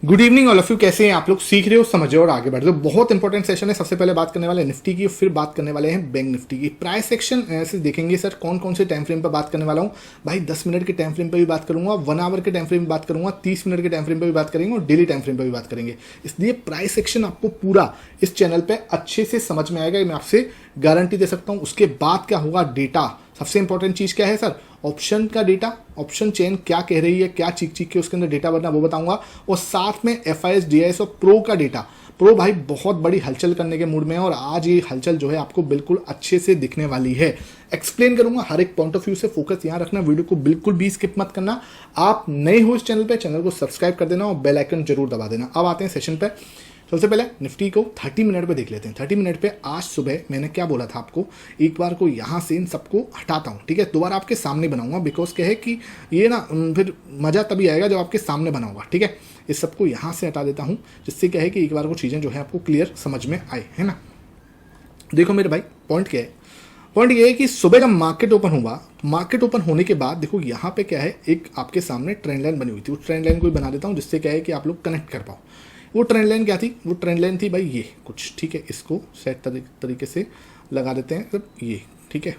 Good evening all of you. कैसे हैं आप लोग? सीख रहे हो, समझ रहे हो और आगे बढ़ रहे हो। बहुत इंपॉर्टेंट सेशन है। सबसे पहले बात करने वाले निफ्टी की, फिर बात करने वाले हैं बैंक निफ्टी की। प्राइस सेक्शन ऐसे देखेंगे सर कौन कौन से टाइम फ्रेम पर बात करने वाला हूं भाई। 10 मिनट के टाइम फ्रेम पर भी बात करूंगा, 1 आवर के टाइम फ्रेम पर बात करूंगा, 30 मिनट के टाइम फ्रेम पर भी बात करेंगे और डेली टाइम फ्रेम पर भी बात करेंगे। इसलिए प्राइस सेक्शन आपको पूरा इस चैनल पर अच्छे से समझ में आएगा, मैं आपसे गारंटी दे सकता हूं। उसके बाद क्या होगा, डेटा। सबसे इंपॉर्टेंट चीज क्या है सर? ऑप्शन का डेटा, ऑप्शन चेन क्या कह रही है, क्या चीख चीख के उसके अंदर डेटा बनना वो बताऊंगा। और साथ में FIS DIS और प्रो का डेटा। प्रो भाई बहुत बड़ी हलचल करने के मूड में है और आज ये हलचल जो है आपको बिल्कुल अच्छे से दिखने वाली है। एक्सप्लेन करूंगा हर एक पॉइंट ऑफ व्यू से। फोकस यहाँ रखना, वीडियो को बिल्कुल भी स्किप मत करना। आप नए हो इस चैनल पे, चैनल को सब्सक्राइब कर देना और बेल आइकन जरूर दबा देना। अब आते हैं सेशन पे। सबसे पहले निफ्टी को 30 मिनट पे देख लेते हैं। 30 मिनट पे आज सुबह मैंने क्या बोला था आपको, एक बार को यहाँ से इन सबको हटाता हूँ, ठीक है। दोबारा आपके सामने बनाऊंगा, बिकॉज क्या है कि ये ना फिर मजा तभी आएगा जब आपके सामने बनाऊंगा, ठीक है। इस सबको यहाँ से हटा देता हूँ, जिससे क्या है कि एक बार को चीज़ें जो है आपको क्लियर समझ में आए, है ना। देखो मेरे भाई, पॉइंट क्या है? पॉइंट ये है कि सुबह जब मार्केट ओपन हुआ, मार्केट ओपन होने के बाद देखो यहाँ पे क्या है, एक आपके सामने ट्रेंड लाइन बनी हुई थी। उस ट्रेंड लाइन को भी बना देता हूँ, जिससे क्या है कि आप लोग कनेक्ट कर पाओ। वो ट्रेंड लाइन क्या थी? वो ट्रेंड लाइन थी भाई ये कुछ, ठीक है। इसको सेट तरीके से लगा देते हैं, सब ये ठीक है।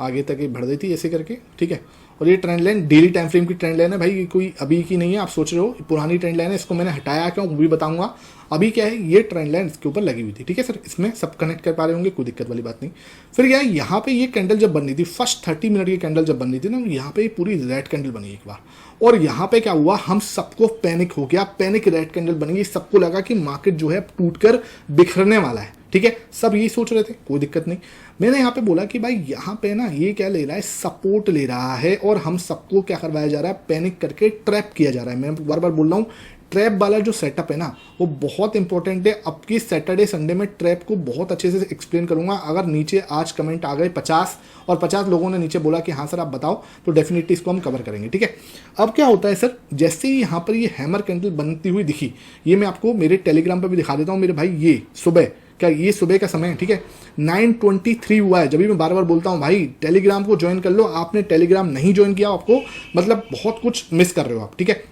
आगे तक ये बढ़ देती ऐसे करके, ठीक है। और ये trend line daily time frame की ट्रेंड लाइन है भाई, ये कोई अभी की नहीं है। आप सोच रहे हो पुरानी ट्रेंड लाइन है, इसको मैंने हटाया क्यों वो भी बताऊंगा। अभी क्या है, ये ट्रेंड लाइन इसके ऊपर लगी हुई थी, ठीक है सर। इसमें सब कनेक्ट कर पा रहे होंगे, कोई दिक्कत वाली बात नहीं। फिर क्या है, यहाँ पे ये कैंडल जब बननी थी, फर्स्ट 30 मिनट की कैंडल जब बननी थी ना, यहाँ पे पूरी रेड कैंडल बनी एक बार। और यहाँ पे क्या हुआ, हम सबको पैनिक हो गया, पैनिक रेड कैंडल बन गई। सबको लगा कि मार्केट जो है टूटकर बिखरने वाला है, ठीक है। सब यही सोच रहे थे, कोई दिक्कत नहीं। मैंने यहाँ पे बोला कि भाई यहाँ पे ना ये क्या ले रहा है, सपोर्ट ले रहा है और हम सबको क्या करवाया जा रहा है, पैनिक करके ट्रैप किया जा रहा है। मैं बार बार बोल रहा हूँ, ट्रैप वाला जो सेटअप है ना वो बहुत इंपॉर्टेंट है। अब की सैटरडे संडे में ट्रैप को बहुत अच्छे से एक्सप्लेन करूंगा। अगर नीचे आज कमेंट आ गए 50 और 50 लोगों ने नीचे बोला कि हाँ सर आप बताओ, तो डेफिनेटली इसको हम कवर करेंगे, ठीक है। अब क्या होता है सर, जैसे ही यहाँ पर ये हैमर कैंडल बनती हुई दिखी, ये मैं आपको मेरे टेलीग्राम पर भी दिखा देता हूँ मेरे भाई। ये सुबह क्या, ये सुबह का समय है, ठीक है। 9:23 हुआ है। जब भी मैं बार बार बोलता हूँ भाई टेलीग्राम को ज्वाइन कर लो, आपने टेलीग्राम नहीं ज्वाइन किया आपको मतलब बहुत कुछ मिस कर रहे हो आप, ठीक है।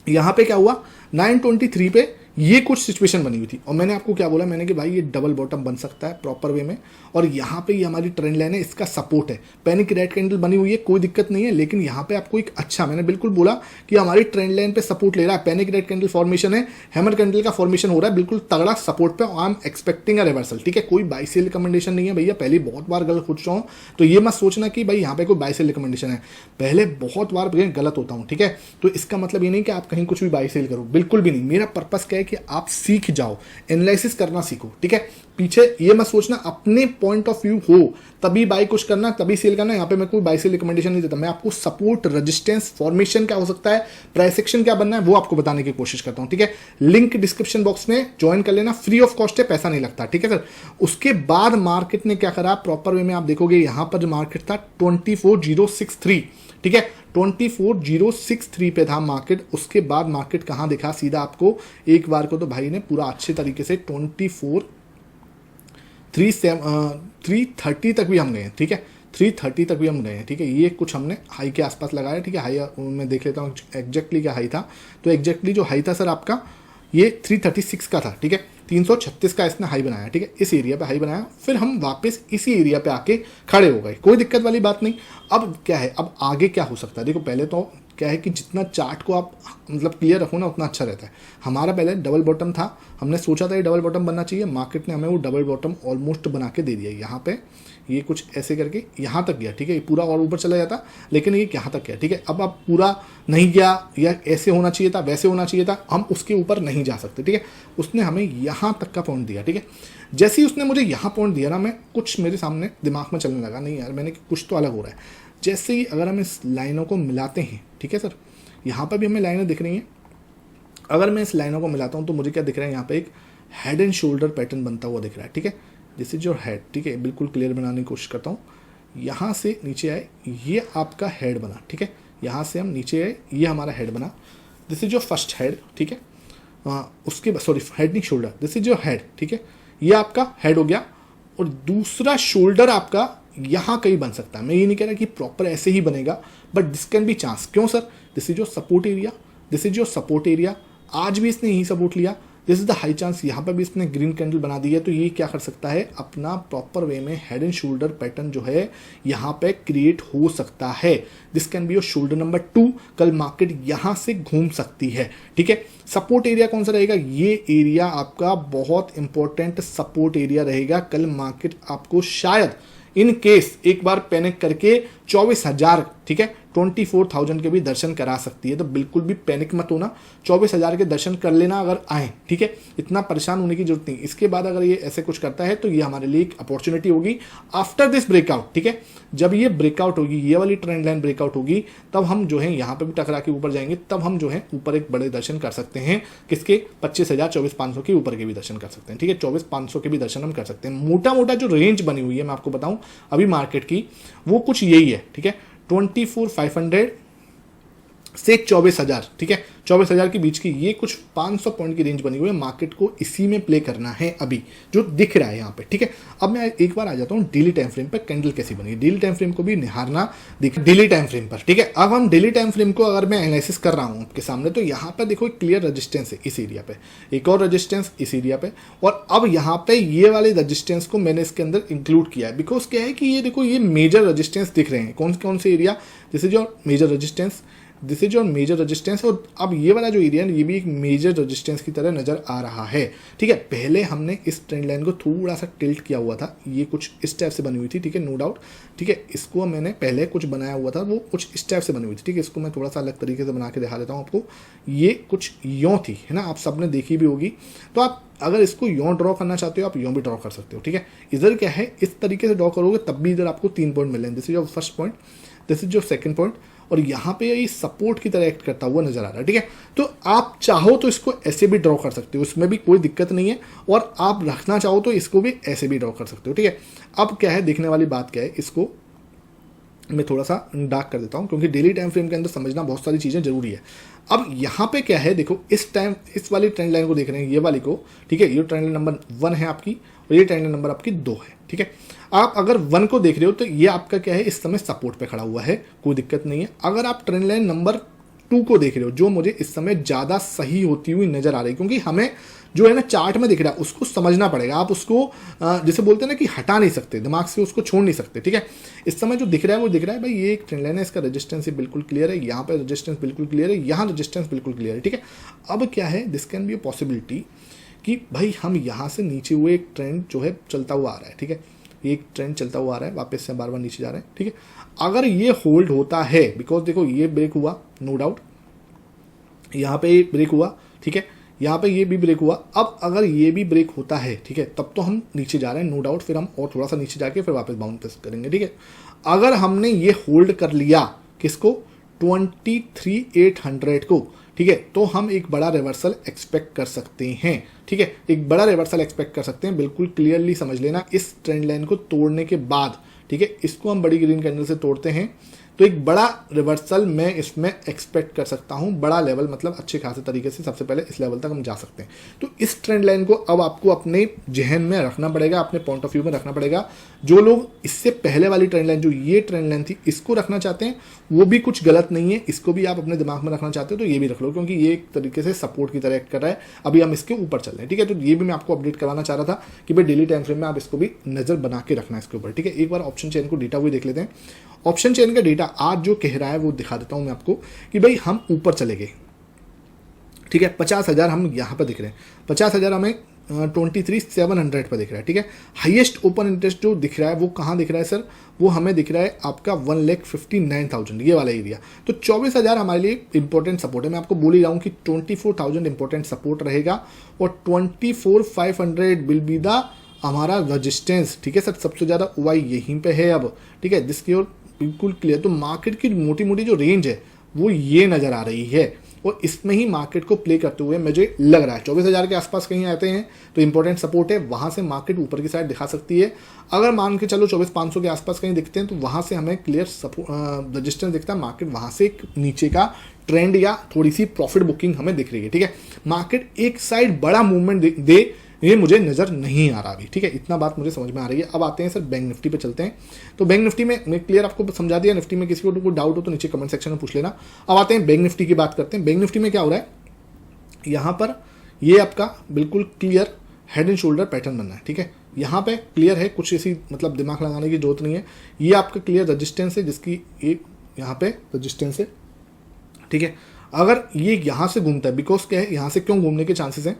यहाँ पे क्या हुआ, 9:23 पे ये कुछ सिचुएशन बनी हुई थी और मैंने आपको क्या बोला, मैंने कि भाई ये डबल बॉटम बन सकता है प्रॉपर वे में। और यहाँ पे ये हमारी ट्रेंड लाइन है, इसका सपोर्ट है। पैनिक रेड कैंडल बनी हुई है, कोई दिक्कत नहीं है, लेकिन यहाँ पे आपको एक अच्छा, मैंने बिल्कुल बोला कि हमारी ट्रेंड लाइन पे सपोर्ट ले रहा है। पैनिक रेड कैंडल फॉर्मेशन है, हैमर कैंडल का फॉर्मेशन हो रहा है बिल्कुल तगड़ा सपोर्ट पे। I am expecting a reversal, ठीक है। कोई बाई सेल रिकमेंडेशन नहीं है भैया, पहले बहुत बार गलत हो चुका हूँ, तो ये मत सोचना कि भाई यहाँ पे कोई बाई सेल रिकमेंडेशन है। पहले बहुत बार गलत होता हूँ, ठीक है। तो इसका मतलब ये नहीं कि आप कहीं कुछ भी बाई सेल करो, बिल्कुल भी नहीं। मेरा पर्पस क्या है कि आप सीख जाओ, एनालिसिस करना सीखो, ठीक है। पीछे ये मत सोचना, अपने पॉइंट ऑफ व्यू हो तभी बाई कुछ करना, तभी सेल करना। यहाँ पे मैं कोई बाई सेल रिकमेंडेशन नहीं देता। मैं आपको सपोर्ट, रेजिस्टेंस, फॉर्मेशन क्या हो सकता है, प्राइस एक्शन क्या बनना है, वो आपको बताने की कोशिश करता हूं, ठीक है। लिंक डिस्क्रिप्शन बॉक्स में ज्वाइन कर लेना, फ्री ऑफ कॉस्ट है, पैसा नहीं लगता, ठीक है सर। उसके बाद मार्केट ने क्या करा प्रॉपर वे में, आप देखोगे यहां पर जो मार्केट था 24,063, ठीक है। 24,063 पे था मार्केट। उसके बाद मार्केट कहां दिखा सीधा आपको, एक बार को तो भाई ने पूरा अच्छे तरीके से 330 तक भी हम गए हैं, ठीक है। 330 तक भी हम गए हैं, ठीक है। ये कुछ हमने हाई के आसपास लगाया, ठीक है। हाई मैं देख लेता हूँ एग्जैक्टली क्या हाई था। तो एग्जैक्टली जो हाई था सर आपका ये 336 का था, ठीक है। 336 का इसने हाई बनाया, ठीक है। इस एरिया पे हाई बनाया, फिर हम वापस इसी एरिया पे आके खड़े हो गए, कोई दिक्कत वाली बात नहीं। अब क्या है, अब आगे क्या हो सकता है, देखो पहले तो क्या है कि जितना चार्ट को आप मतलब क्लियर रखो ना उतना अच्छा रहता है। हमारा पहले डबल बॉटम था, हमने सोचा था ये डबल बॉटम बनना चाहिए, मार्केट ने हमें वो डबल बॉटम ऑलमोस्ट बना के दे दिया। यहाँ पे ये कुछ ऐसे करके यहाँ तक गया, ठीक है। ये पूरा और ऊपर चला जाता, लेकिन ये यहाँ तक गया, ठीक है। अब पूरा नहीं गया, या ऐसे होना चाहिए था, वैसे होना चाहिए था, हम उसके ऊपर नहीं जा सकते, ठीक है। उसने हमें यहाँ तक का पॉइंट दिया, ठीक है। जैसे ही उसने मुझे यहाँ पॉइंट दिया ना, मैं कुछ मेरे सामने दिमाग में चलने लगा, नहीं यार मैंने कुछ तो अलग हो रहा है। जैसे ही अगर हम इस लाइनों को मिलाते हैं, ठीक है सर, यहाँ पर भी हमें लाइनें दिख रही हैं। अगर मैं इस लाइनों को मिलाता हूँ तो मुझे क्या दिख रहा है, यहाँ पे एक हेड एंड शोल्डर पैटर्न बनता हुआ दिख रहा है, ठीक है। दिस इज योर हेड, ठीक है। बिल्कुल क्लियर बनाने की कोशिश करता हूँ। यहाँ से नीचे आए, ये आपका हेड बना, ठीक है। यहाँ से हम नीचे आए, ये हमारा हेड बना। This is your first head, ठीक है। उसके सॉरी हेड नहीं, shoulder, this is your head, ठीक है। ये आपका हेड हो गया और दूसरा शोल्डर आपका यहाँ कहीं बन सकता है। मैं ये नहीं कह रहा कि प्रॉपर ऐसे ही बनेगा, but this can be chance. क्यों sir? This is your support area, this is your support area, आज भी इसने यही सपोर्ट लिया, this is the high chance यहाँ पे भी इसने ग्रीन कैंडल बना दी है, तो ये क्या कर सकता है, अपना प्रॉपर वे में हेड एंड शोल्डर पैटर्न जो है यहाँ पे क्रिएट हो सकता है। This can be your shoulder number 2, कल मार्केट यहाँ से घूम सकती है, ठीक है। सपोर्ट एरिया कौन सा रहेगा, ये एरिया आपका बहुत इंपॉर्टेंट सपोर्ट एरिया रहेगा। कल मार्केट आपको शायद इन केस एक बार पैनिक करके 24,000, ठीक है, 24,000 के भी दर्शन करा सकती है, तो बिल्कुल भी पैनिक मत होना, 24,000 के दर्शन कर लेना अगर आए, ठीक है, इतना परेशान होने की जरूरत नहीं। इसके बाद अगर ये ऐसे कुछ करता है तो ये हमारे लिए एक अपॉर्चुनिटी होगी आफ्टर दिस ब्रेकआउट, ठीक है। जब ये ब्रेकआउट होगी, ये वाली ट्रेंड लाइन ब्रेकआउट होगी, तब हम जो है यहाँ पे भी टकरा के ऊपर जाएंगे, तब हम जो है ऊपर एक बड़े दर्शन कर सकते हैं, किसके, 25,000, 24,500 के ऊपर के भी दर्शन कर सकते हैं, ठीक है, 24,500 के भी दर्शन हम कर सकते हैं। मोटा मोटा जो रेंज बनी हुई है मैं आपको बताऊं अभी मार्केट की, वो कुछ यही है, ठीक है, 24,500 से 24,000, ठीक है, 24,000 के बीच की ये कुछ 500 पॉइंट की रेंज बनी हुई है। मार्केट को इसी में प्ले करना है अभी, जो दिख रहा है यहाँ पे, ठीक है। अब मैं एक बार आ जाता हूँ डेली टाइम फ्रेम पे, कैंडल कैसी बनी है, डेली टाइम फ्रेम को भी निहारना दिख डेली टाइम फ्रेम पर, ठीक है। अब हम डेली टाइम फ्रेम को अगर मैं एनालिसिस कर रहा हूँ आपके सामने, तो यहाँ पर देखो एक क्लियर रजिस्टेंस है इस एरिया पे, एक और रजिस्टेंस इस एरिया पे, और अब यहाँ पे ये वाले रजिस्टेंस को मैंने इसके अंदर इंक्लूड किया है, बिकॉज क्या है कि ये देखो ये मेजर रजिस्टेंस दिख रहे हैं, कौन कौन से area, this is your major resistance, this is your major resistance, और अब ये वाला जो एरिया है ये भी एक मेजर रजिस्टेंस की तरह नजर आ रहा है, ठीक है। पहले हमने इस ट्रेंड लाइन को थोड़ा सा टिल्ट किया हुआ था, ये कुछ इस टाइप से बनी हुई थी, ठीक है, नो डाउट, ठीक है। इसको मैंने पहले कुछ बनाया हुआ था, वो कुछ इस टाइप से बनी हुई थी, ठीक है। इसको मैं थोड़ा सा अलग तरीके से बना के दिखा देता हूँ आपको, ये कुछ यों थी, है ना, आप सबने देखी भी होगी, तो आप अगर इसको यों ड्रॉ करना चाहते हो आप यों भी ड्रॉ कर सकते हो, ठीक है। इधर क्या है, इस तरीके से ड्रॉ करोगे तब भी इधर आपको 3 पॉइंट मिलेंगे, this is your first point, this is your second point, और यहाँ पे ये सपोर्ट की तरह एक्ट करता हुआ नजर आ रहा है, ठीक है। तो आप चाहो तो इसको ऐसे भी ड्रॉ कर सकते हो, उसमें भी कोई दिक्कत नहीं है, और आप रखना चाहो तो इसको भी ऐसे भी ड्रॉ कर सकते हो, ठीक है। अब क्या है, देखने वाली बात क्या है, इसको मैं थोड़ा सा डार्क कर देता हूँ, क्योंकि डेली टाइम फ्रेम के अंदर समझना बहुत सारी चीज़ें जरूरी है। अब यहाँ पे क्या है, देखो इस टाइम इस वाली ट्रेंड लाइन को देख रहे हैं, ये वाली को, ठीक है, ये ट्रेंड लाइन नंबर 1 है आपकी, और ये ट्रेंड लाइन नंबर आपकी 2 है, ठीक है। आप अगर 1 को देख रहे हो तो ये आपका क्या है, इस समय सपोर्ट पे खड़ा हुआ है, कोई दिक्कत नहीं है। अगर आप ट्रेंड लाइन नंबर 2 को देख रहे हो, जो मुझे इस समय ज़्यादा सही होती हुई नजर आ रही है, क्योंकि हमें जो है ना चार्ट में दिख रहा है उसको समझना पड़ेगा, आप उसको जैसे बोलते हैं ना कि हटा नहीं सकते, दिमाग से उसको छोड़ नहीं सकते, ठीक है। इस समय जो दिख रहा है वो दिख रहा है भाई, ये एक ट्रेंड लाइन है, इसका रेजिस्टेंस बिल्कुल क्लियर है, यहाँ पे रेजिस्टेंस बिल्कुल क्लियर है, यहाँ रेजिस्टेंस बिल्कुल क्लियर है, ठीक है। अब क्या है, this can be a possibility कि भाई हम यहाँ से नीचे हुए एक ट्रेंड जो है चलता हुआ आ रहा है, ठीक है, एक ट्रेंड चलता हुआ आ रहा है, वापस से बार बार नीचे जा रहे हैं, ठीक है। अगर ये होल्ड होता है, बिकॉज देखो ये ब्रेक हुआ, नो डाउट, यहाँ पे ब्रेक हुआ, ठीक है, यहाँ पे ये भी ब्रेक हुआ, अब अगर ये भी ब्रेक होता है, ठीक है, तब तो हम नीचे जा रहे हैं, नो डाउट, फिर हम और थोड़ा सा नीचे जाके फिर वापस बाउंस करेंगे, ठीक है। अगर हमने ये होल्ड कर लिया किसको, 23,800 को, ठीक है, तो हम एक बड़ा रिवर्सल एक्सपेक्ट कर सकते हैं, ठीक है, एक बड़ा रिवर्सल एक्सपेक्ट कर सकते हैं, बिल्कुल क्लियरली समझ लेना। इस ट्रेंड लाइन को तोड़ने के बाद, ठीक है, इसको हम बड़ी ग्रीन कैंडल से तोड़ते हैं तो एक बड़ा रिवर्सल मैं इसमें एक्सपेक्ट कर सकता हूं, बड़ा लेवल मतलब अच्छे खासे तरीके से, सबसे पहले इस लेवल तक हम जा सकते हैं। तो इस ट्रेंड लाइन को अब आपको अपने जहन में रखना पड़ेगा, अपने पॉइंट ऑफ व्यू में रखना पड़ेगा। जो लोग इससे पहले वाली ट्रेंड लाइन, जो ये ट्रेंड लाइन थी, इसको रखना चाहते हैं, वो भी कुछ गलत नहीं है, इसको भी आप अपने दिमाग में रखना चाहते हो तो ये भी रख लो, क्योंकि ये एक तरीके से सपोर्ट की तरह एक्ट कर रहा है। अभी हम इसके ऊपर चल रहे हैं, ठीक है। तो ये भी मैं आपको अपडेट करवाना चाह रहा था कि भाई डेली टाइम फ्रेम में आप इसको भी नजर बना के रखना है इसके ऊपर, ठीक है। एक बार ऑप्शन चेन को डेटा हुई देख लेते हैं। ऑप्शन चेन का डेटा आज जो कह रहा है वो दिखा देता हूं मैं आपको कि भाई हम ऊपर चले गए, ठीक है। 50,000 हम यहाँ पर दिख रहे हैं, 50,000 हमें 23,700 पर दिख रहा है, ठीक है। हाईएस्ट ओपन इंटरेस्ट जो दिख रहा है वो कहाँ दिख रहा है सर, वो हमें दिख रहा है आपका 1,59,000, ये वाला एरिया। तो 24,000 हमारे लिए इंपॉर्टेंट सपोर्ट है। मैं आपको बोल ही रहा हूँ कि 24,000 इंपॉर्टेंट सपोर्ट रहेगा और 24,500 विल बी द हमारा रजिस्टेंस, ठीक है सर। सबसे ज़्यादा उवाई यहीं पे है अब, ठीक है, जिसकी ओर बिल्कुल क्लियर। तो मार्केट की मोटी मोटी जो रेंज है वो ये नज़र आ रही है और इसमें ही मार्केट को प्ले करते हुए मुझे लग रहा है 24,000 के आसपास कहीं आते हैं तो इंपॉर्टेंट सपोर्ट है, वहाँ से मार्केट ऊपर की साइड दिखा सकती है। अगर मान के चलो 24,500 के आसपास कहीं दिखते हैं तो वहाँ से हमें क्लियर रजिस्टेंस दिखता है, मार्केट वहाँ से एक नीचे का ट्रेंड या थोड़ी सी प्रॉफिट बुकिंग हमें दिख रही है, ठीक है। मार्केट एक साइड बड़ा मूवमेंट दे ये मुझे नज़र नहीं आ रहा अभी, ठीक है, इतना बात मुझे समझ में आ रही है। अब आते हैं सर बैंक निफ्टी पे चलते हैं। तो बैंक निफ्टी में मैं क्लियर आपको समझा दिया, निफ्टी में किसी को कोई डाउट हो तो नीचे कमेंट सेक्शन में पूछ लेना। अब आते हैं बैंक निफ्टी की बात करते हैं। बैंक निफ्टी में क्या हो रहा है, यहाँ पर ये आपका बिल्कुल clear head and shoulder pattern बनना है, ठीक है, यहाँ पे क्लियर है, कुछ ऐसी मतलब दिमाग लगाने की जरूरत नहीं है। ये आपका क्लियर रेजिस्टेंस है, जिसकी एक यहाँ पे रेजिस्टेंस है, ठीक है। अगर ये यहाँ से घूमता है, बिकॉज क्या है, यहाँ से क्यों घूमने के चांसेस हैं,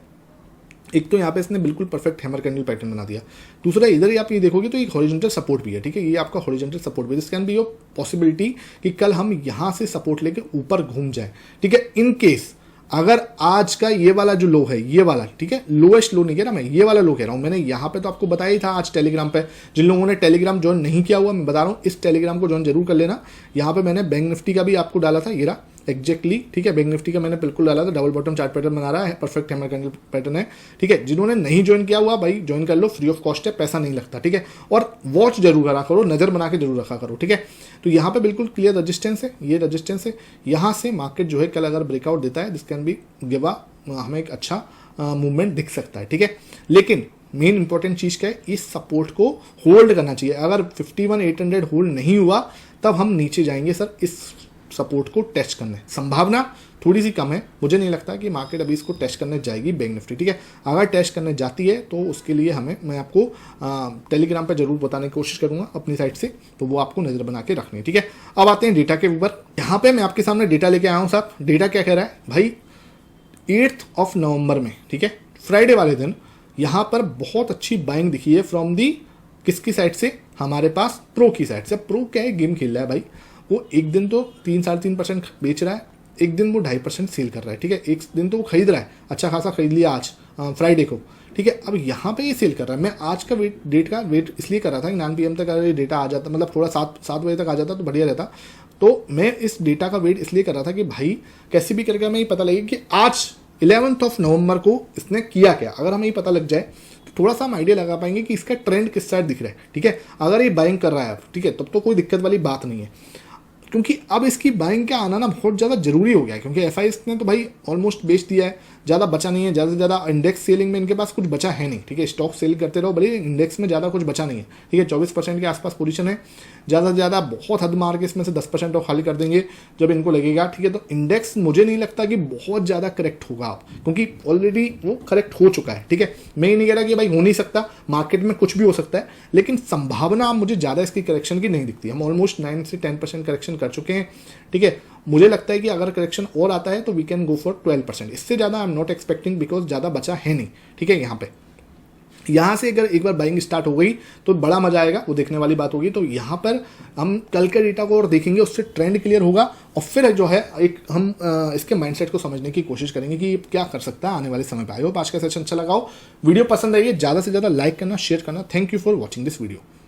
एक तो यहाँ पे इसने बिल्कुल परफेक्ट हैमर कैंडल पैटर्न बना दिया, दूसरा इधर ही आप ये देखोगे तो एक हॉरिजॉन्टल सपोर्ट भी है, ठीक है, ये आपका हॉरिजॉन्टल सपोर्ट भी है। This can be your possibility कि कल हम यहाँ से सपोर्ट लेके ऊपर घूम जाए, ठीक है। इन केस अगर आज का ये वाला जो लो है, ये वाला, ठीक है, लोएस्ट लो नहीं कह रहा मैं, ये वाला लो कह रहा हूँ। मैंने यहाँ पे तो आपको बताया ही था आज टेलीग्राम पे, जिन लोगों ने टेलीग्राम ज्वाइन नहीं किया हुआ, मैं बता रहा हूँ इस टेलीग्राम को ज्वाइन जरूर कर लेना। यहाँ पे मैंने बैंक निफ्टी का भी आपको डाला था, ये रहा एग्जैक्टली, ठीक है, बैंक निफ्टी का मैंने बिल्कुल डाला था, डबल बॉटम चार्ट पैटर्न बना रहा है, परफेक्ट हैमर कैंडल पैटर्न है, ठीक है। जिन्होंने नहीं ज्वाइन किया हुआ भाई ज्वाइन कर लो, फ्री ऑफ कॉस्ट है, पैसा नहीं लगता, ठीक है। और वॉच जरूर करा करो, नजर बना के जरूर रखा करो, ठीक है। तो यहाँ पे बिल्कुल क्लियर रजिस्टेंस है, ये रजिस्टेंस है, यहाँ से मार्केट जो है कल अगर ब्रेकआउट देता है, दिस कैन बी गिव हमें एक अच्छा मूवमेंट दिख सकता है, ठीक है। लेकिन मेन इंपॉर्टेंट चीज क्या है, इस सपोर्ट को होल्ड करना चाहिए। अगर 51,800 होल्ड नहीं हुआ तब हम नीचे जाएंगे सर, इस सपोर्ट को टेस्ट करने संभावना थोड़ी सी कम है, मुझे नहीं लगता कि मार्केट अभी इसको टेस्ट करने जाएगी बैंक निफ्टी, ठीक है। अगर टेस्ट करने जाती है तो उसके लिए मैं आपको टेलीग्राम पे जरूर बताने की कोशिश करूंगा अपनी साइड से, तो वो आपको नजर बना के रखनी है, ठीक है। अब आते हैं डेटा के ऊपर। यहाँ पे मैं आपके सामने डेटा लेके आया हूँ साहब। डेटा क्या कह रहा है भाई, 8 नवंबर में, ठीक है, फ्राइडे वाले दिन यहाँ पर बहुत अच्छी बाइंग दिखी है फ्रॉम दी, किसकी साइड से, हमारे पास प्रो की साइड से। प्रो क्या है, गेम खेल रहा है भाई, वो एक दिन तो 3-3.5% बेच रहा है, एक दिन वो 2.5% सेल कर रहा है, ठीक है। एक दिन तो वो खरीद रहा है, अच्छा खासा खरीद लिया आज फ्राइडे को, ठीक है। अब यहाँ पे ये सेल कर रहा है। मैं आज का डेट का वेट इसलिए कर रहा था कि 9 PM तक अगर ये डेटा आ जाता, मतलब थोड़ा 7 बजे तक आ जाता तो बढ़िया रहता। तो मैं इस डेटा का वेट इसलिए कर रहा था कि भाई कैसे भी करके हमें ये पता लगे कि आज 11 नवंबर को इसने किया क्या। अगर हमें ये पता लग जाए तो थोड़ा सा हम आइडिया लगा पाएंगे कि इसका ट्रेंड किस साइड दिख रहा है, ठीक है। अगर ये बाइंग कर रहा है, ठीक है, तब तो कोई दिक्कत वाली बात नहीं है, क्योंकि अब इसकी बाइंग का आना ना बहुत ज़्यादा जरूरी हो गया है, क्योंकि एफआईएस ने तो भाई ऑलमोस्ट बेच दिया है, ज़्यादा बचा नहीं है, ज़्यादा से ज़्यादा इंडेक्स सेलिंग में इनके पास कुछ बचा है नहीं, ठीक है। स्टॉक सेल करते रहो भले, इंडेक्स में ज़्यादा कुछ बचा नहीं है, ठीक है। 24% के आसपास पोजीशन है, ज़्यादा से ज़्यादा बहुत हद मार के इसमें से 10% और खाली कर देंगे जब इनको लगेगा, ठीक है। तो इंडेक्स मुझे नहीं लगता कि बहुत ज़्यादा करेक्ट होगा आप, क्योंकि ऑलरेडी वो करेक्ट हो चुका है, ठीक है। मैं ये नहीं कह रहा कि भाई हो नहीं सकता, मार्केट में कुछ भी हो सकता है, लेकिन संभावना मुझे ज़्यादा इसकी करेक्शन की नहीं दिखती। हम ऑलमोस्ट 9 से 10% करेक्शन कर चुके हैं, ठीक है। मुझे लगता है कि अगर करेक्शन और आता है तो वी कैन गो फॉर 12%, इससे ज़्यादा I am not expecting, because ज़्यादा बचा है नहीं, ठीक है। यहाँ से अगर एक बार बाइंग स्टार्ट हो गई तो बड़ा मजा आएगा, वो देखने वाली बात होगी। तो यहाँ पर हम कल के डेटा को और देखेंगे, उससे ट्रेंड क्लियर होगा और फिर जो है एक हम इसके माइंडसेट को समझने की कोशिश करेंगे कि क्या कर सकता है आने वाले समय पर। आई होप आज का सेशन अच्छा लगा हो, वीडियो पसंद आई है ज़्यादा से ज़्यादा लाइक करना, शेयर करना। Thank you for watching this video.